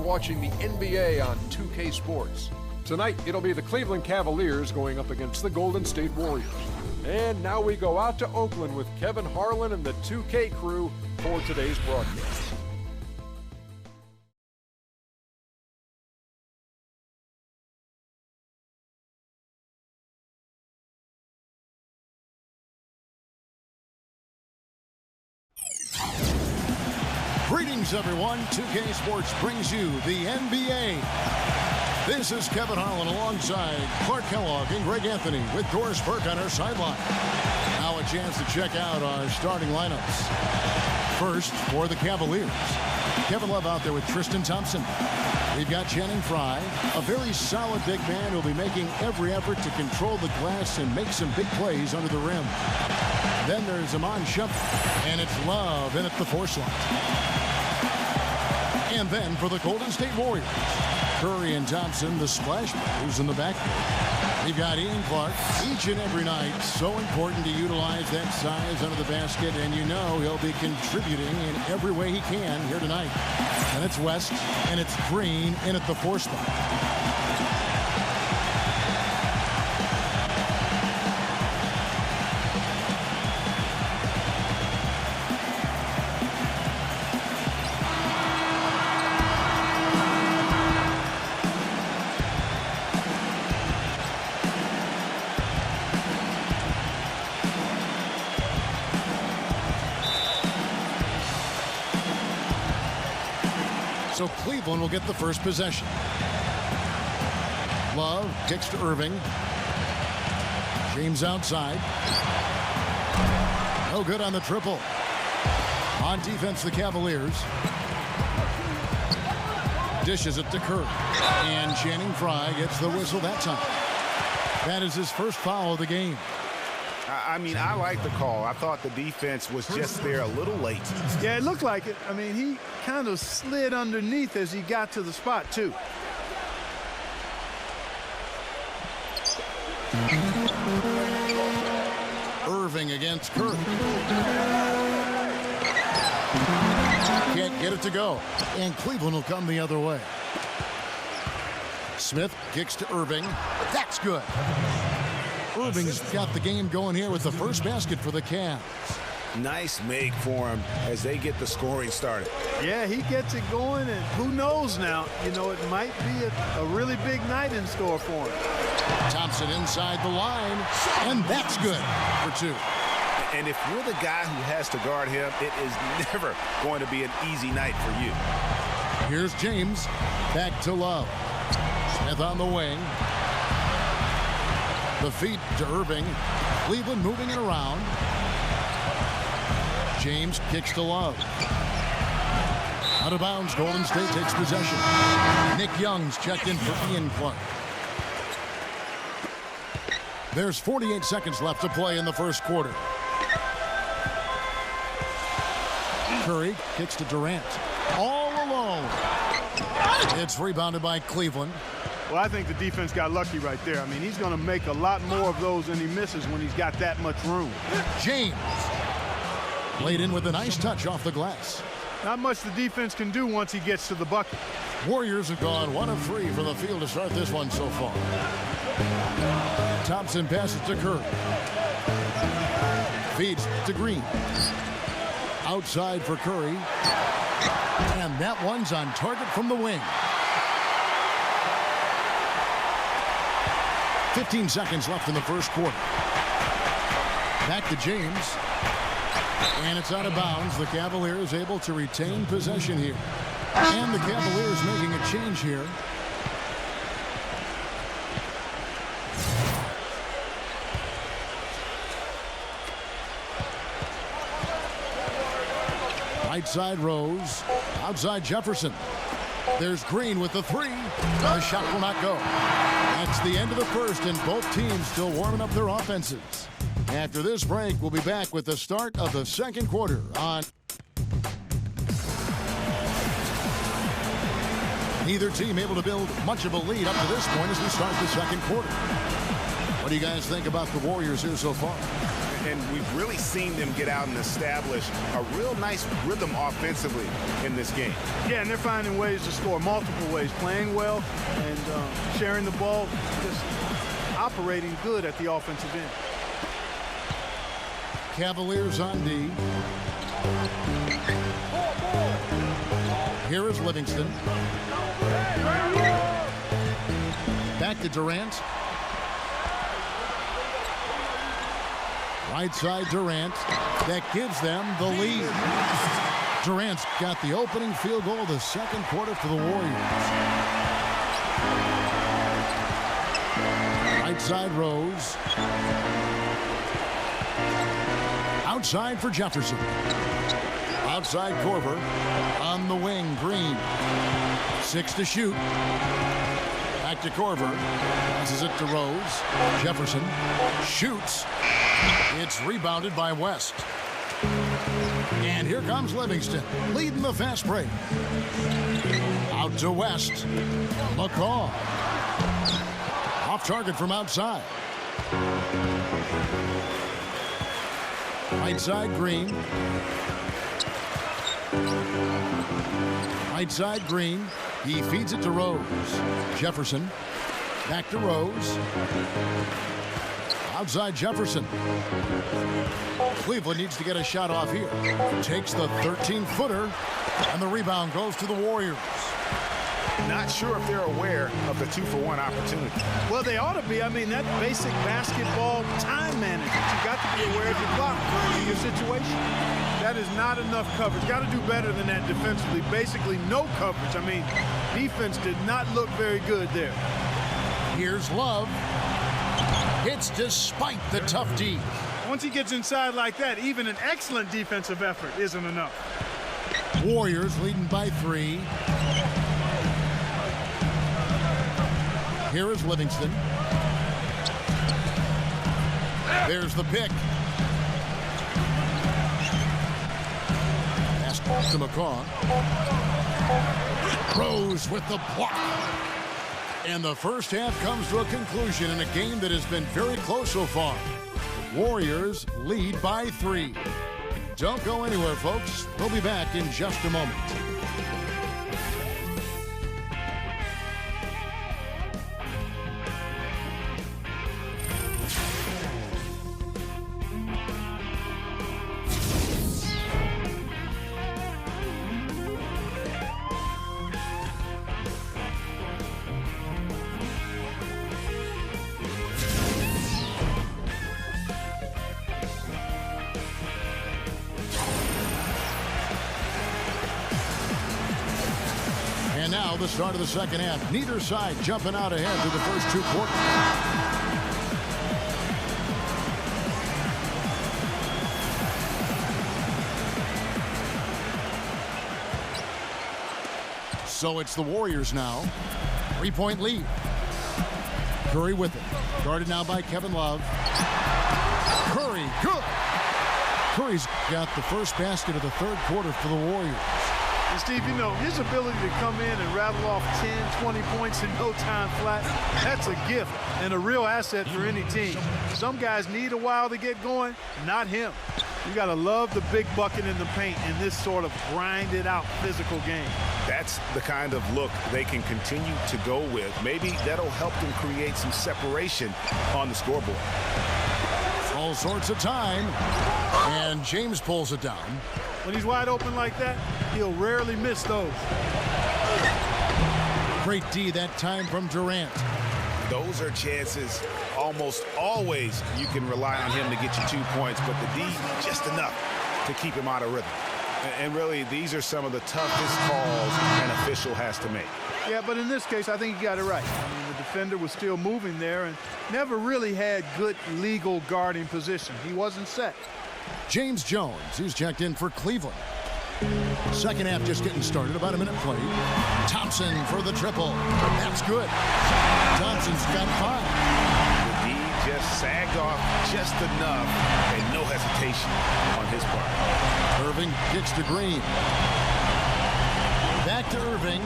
watching the NBA on 2K Sports. Tonight, it'll be the Cleveland Cavaliers going up against the Golden State Warriors. And now we go out to Oakland with Kevin Harlan and the 2K crew for today's broadcast. Greetings, everyone. 2K Sports brings you the NBA. This is Kevin Harlan alongside Clark Kellogg and Greg Anthony with Doris Burke on our sideline. Now a chance to check out our starting lineups. First, for the Cavaliers, Kevin Love out there with Tristan Thompson. We've got Channing Frye, a very solid big man who'll be making every effort to control the glass and make some big plays under the rim. Then there's Iman Shumpert, and it's Love in at the 4 slot. And then for the Golden State Warriors, Curry and Thompson, the splash brothers in the backcourt. We've got Ian Clark each and every night. So important to utilize that size under the basket, and you know he'll be contributing in every way he can here tonight. And it's West, and it's Green in at the 4 spot. So Cleveland will get the first possession. Love kicks to Irving. James outside. No good on the triple. On defense, the Cavaliers. Dishes it to Curry. And Channing Frye gets the whistle that time. That is his first foul of the game. I mean, I like the call. I thought the defense was just there a little late. Yeah, it looked like it. I mean, he kind of slid underneath as he got to the spot, too. Irving against Curry. Can't get it to go. And Cleveland will come the other way. Smith kicks to Irving. That's good. Irving's got the game going here with the first basket for the Cavs. Nice make for him as they get the scoring started. Yeah, he gets it going, and who knows now, you know, it might be a really big night in store for him. Thompson inside the line, and that's good for 2. And if you're the guy who has to guard him, it is never going to be an easy night for you. Here's James, back to Love. Smith on the wing. The feed to Irving. Cleveland moving it around. James kicks to Love. Out of bounds, Golden State takes possession. Nick Young's checked in for Ian Clark. There's 48 seconds left to play in the first quarter. Curry kicks to Durant. All alone. It's rebounded by Cleveland. Well, I think the defense got lucky right there. I mean, he's going to make a lot more of those than he misses when he's got that much room. James laid in with a nice touch off the glass. Not much the defense can do once he gets to the bucket. Warriors have gone 1 of 3 from the field to start this one so far. Thompson passes to Curry. Feeds to Green. Outside for Curry. And that one's on target from the wing. 15 seconds left in the first quarter. Back to James. And it's out of bounds. The Cavaliers able to retain possession here. And the Cavaliers making a change here. Right side Rose. Outside Jefferson. There's Green with the 3. The shot will not go. That's the end of the first, and both teams still warming up their offenses. After this break, we'll be back with the start of the second quarter on. Neither team able to build much of a lead up to this point as we start the second quarter. What do you guys think about the Warriors here so far? And we've really seen them get out and establish a real nice rhythm offensively in this game. Yeah, and they're finding ways to score, multiple ways, playing well and sharing the ball, just operating good at the offensive end. Cavaliers on D. Here is Livingston. Back to Durant. Right side Durant. That gives them the lead. Durant's got the opening field goal of the second quarter for the Warriors. Right side Rose. Outside for Jefferson. Outside Korver. On the wing, Green. 6 to shoot. Back to Korver. Passes it to Rose. Jefferson shoots. It's rebounded by West. And here comes Livingston, leading the fast break. Out to West. McCaw. Off target from outside. Right side, Green. Right side, Green. He feeds it to Rose. Jefferson. Back to Rose. Outside Jefferson. Cleveland needs to get a shot off here. Takes the 13-footer, and the rebound goes to the Warriors. Not sure if they're aware of the 2-for-1 opportunity. Well, they ought to be. I mean, that basic basketball time management. You got to be aware of your clock in your situation. That is not enough coverage. Got to do better than that defensively. Basically, no coverage. I mean, defense did not look very good there. Here's Love. Hits despite the tough D. Once he gets inside like that, even an excellent defensive effort isn't enough. Warriors leading by 3. Here is Livingston. There's the pick. Pass to McCaw. Rose with the block. And the first half comes to a conclusion in a game that has been very close so far. Warriors lead by 3. Don't go anywhere, folks. We'll be back in just a moment. And now the start of the second half. Neither side jumping out ahead through the first 2 quarters. So it's the Warriors now. 3-point lead. Curry with it. Guarded now by Kevin Love. Curry, good. Curry's got the first basket of the third quarter for the Warriors. And Steve, you know, his ability to come in and rattle off 10, 20 points in no time flat, that's a gift and a real asset for any team. Some guys need a while to get going, not him. You got to love the big bucket in the paint in this sort of grinded out physical game. That's the kind of look they can continue to go with. Maybe that'll help them create some separation on the scoreboard. All sorts of time. And James pulls it down. When he's wide open like that, he'll rarely miss those. Great D that time from Durant. Those are chances almost always you can rely on him to get you 2 points, but the D just enough to keep him out of rhythm. And really, these are some of the toughest calls an official has to make. Yeah, but in this case, I think he got it right. I mean, the defender was still moving there and never really had good legal guarding position. He wasn't set. James Jones, who's checked in for Cleveland. Second half just getting started, about a minute played. Thompson for the triple. That's good. Thompson's got 5. The D just sagged off just enough and no hesitation on his part. Irving kicks to Green. Back to Irving.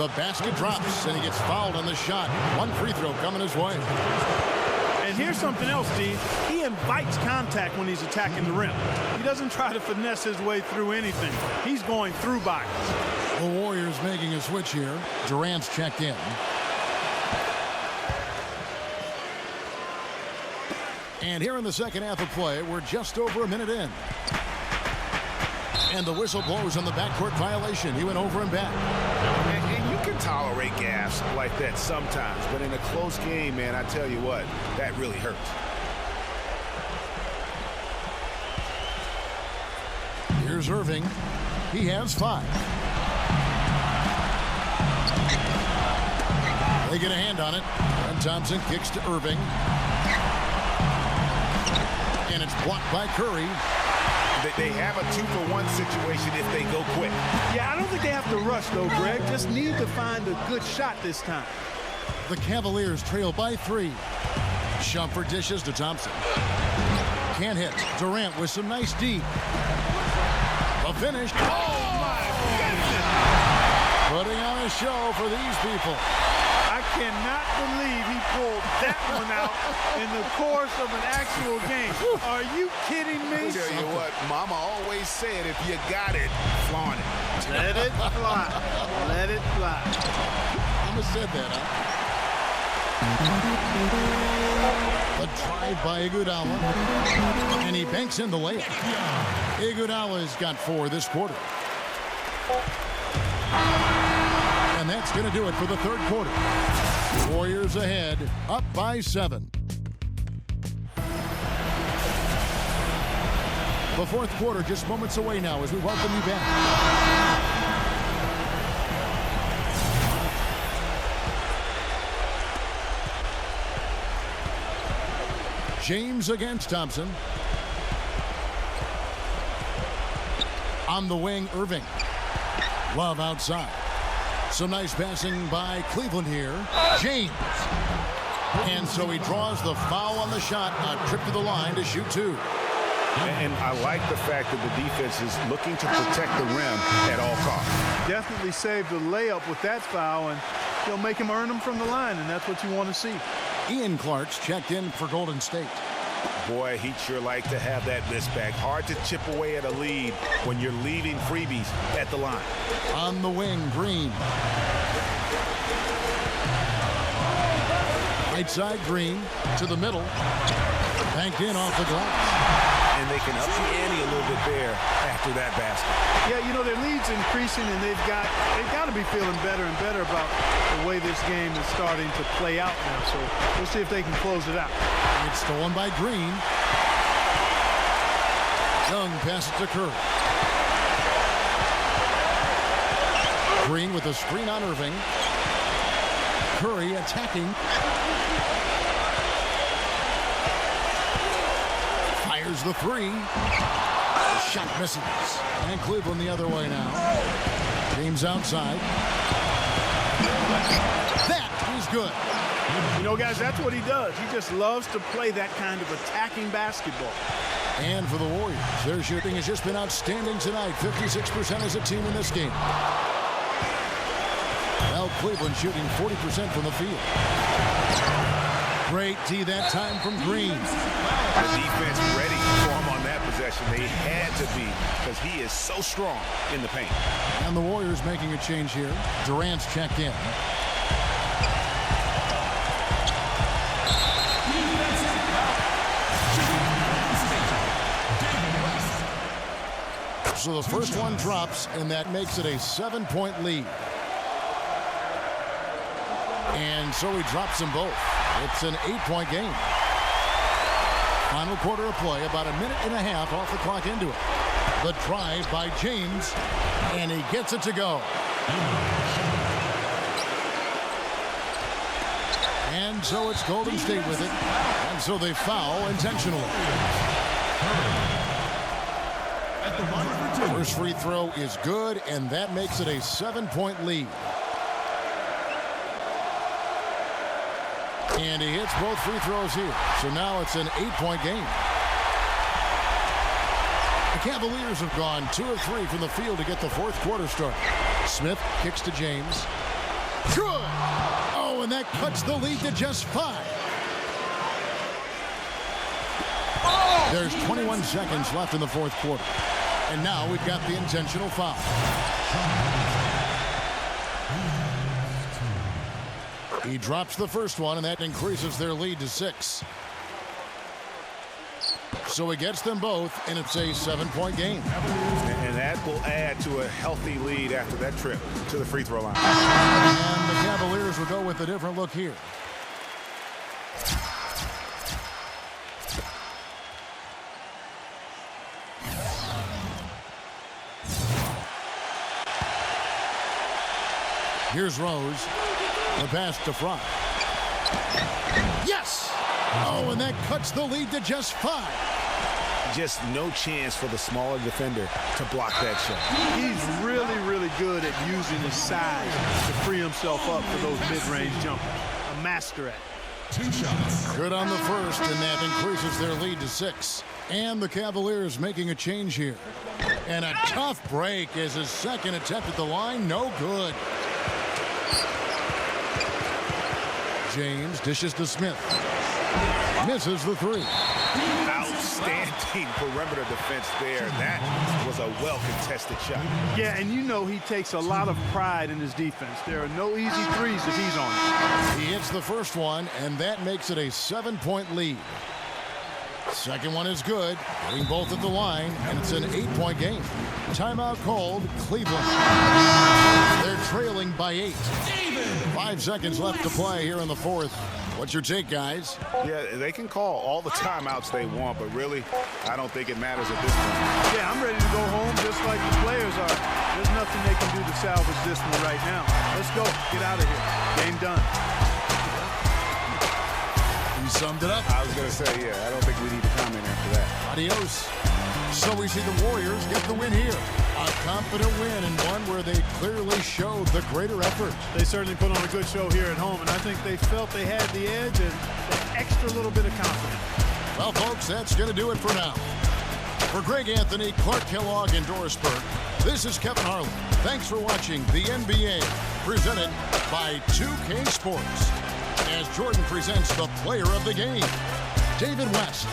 The basket drops and he gets fouled on the shot. 1 free throw coming his way. and here's something else, Dean. He invites contact when he's attacking the rim. He doesn't try to finesse his way through anything. He's going through bodies. The Warriors making a switch here. Durant's checked in. And here in the second half of play, we're just over a minute in. And the whistle blows on the backcourt violation. He went over and back. And you can tolerate gaffes like that sometimes, but in a close game, man, I tell you what, that really hurts. Here's Irving. He has 5. They get a hand on it. And Thompson kicks to Irving. And it's blocked by Curry. They have a 2-for-1 situation if they go quick. Yeah, I don't think they have to rush, though, Greg. Just need to find a good shot this time. The Cavaliers trail by 3. Shumpert dishes to Thompson. Can't hit. Durant with some nice D. A finish. Oh, my goodness! Putting on a show for these people. I cannot believe he pulled that one out in the course of an actual game. Are you kidding me? I'll tell you what, Mama always said, if you got it, flaunt it. Let it fly. Let it fly. Mama said that, huh? A drive by Iguodala. And he banks in the layup. Iguodala's got 4 this quarter. And that's going to do it for the third quarter. Warriors ahead, up by 7. The fourth quarter just moments away now as we welcome you back. James against Thompson. On the wing, Irving. Love outside. Some nice passing by Cleveland here. James. And so he draws the foul on the shot. A trip to the line to shoot 2. And I like the fact that the defense is looking to protect the rim at all costs. Definitely saved the layup with that foul, and he'll make him earn them from the line, and that's what you want to see. Ian Clark's checked in for Golden State. Boy, he'd sure like to have that list back. Hard to chip away at a lead when you're leaving freebies at the line. On the wing, Green. Right side, Green to the middle. Banked in off the glass. And they can up the ante a little bit there after that basket. Yeah, you know, their lead's increasing, and they've got to be feeling better and better about the way this game is starting to play out now. So we'll see if they can close it out. It's stolen by Green. Young passes to Curry. Green with a screen on Irving. Curry attacking. Fires the 3. The shot misses. And Cleveland the other way now. James outside. That is good. You know, guys, that's what he does. He just loves to play that kind of attacking basketball. And for the Warriors, their shooting has just been outstanding tonight. 56% as a team in this game. Well, Cleveland shooting 40% from the field. Great D that time from Green. The defense ready for him on that possession. They had to be, because he is so strong in the paint. And the Warriors making a change here. Durant's checked in. So the first one drops, and that makes it a 7-point lead. And so he drops them both. It's an 8-point game. Final quarter of play, about a minute and a half off the clock into it. The drive by James, and he gets it to go. And so it's Golden State with it. And so they foul intentionally. First free throw is good, and that makes it a 7-point lead. And he hits both free throws here. So now it's an 8-point game. The Cavaliers have gone 2 of 3 from the field to get the fourth quarter started. Smith kicks to James. Good! Oh, and that cuts the lead to just 5. There's 21 seconds left in the fourth quarter. And now we've got the intentional foul. He drops the first one, and that increases their lead to 6. So he gets them both, and it's a 7-point game. And that will add to a healthy lead after that trip to the free throw line. And the Cavaliers will go with a different look here. Here's Rose. The pass to Fry. Yes! Oh, and that cuts the lead to just 5. Just no chance for the smaller defender to block that shot. He's really, really good at using his size to free himself up for those mid-range jumpers. A master at it. 2 shots. Good on the first, and that increases their lead to 6. And the Cavaliers making a change here. And a tough break as his second attempt at the line. No good. James dishes to Smith. Misses the 3. Outstanding perimeter defense there. That was a well-contested shot. Yeah, and you know he takes a lot of pride in his defense. There are no easy threes if he's on it. He hits the first one, and that makes it a 7-point lead. Second one is good. Getting both at the line, and it's an 8-point game. Timeout called, Cleveland. They're trailing by 8. 5 seconds left to play here in the fourth. What's your take, guys? Yeah, they can call all the timeouts they want, but really, I don't think it matters at this point. Yeah, I'm ready to go home just like the players are. There's nothing they can do to salvage this one right now. Let's go. Get out of here. Game done. He summed it up. I was going to say, yeah, I don't think we need to comment after that. Adios. So we see the Warriors get the win here. A confident win, and one where they clearly showed the greater effort. They certainly put on a good show here at home, and I think they felt they had the edge and that extra little bit of confidence. Well, folks, that's going to do it for now. For Greg Anthony, Clark Kellogg, and Doris Burke, this is Kevin Harlan. Thanks for watching the NBA, presented by 2K Sports. As Jordan presents the player of the game, David West.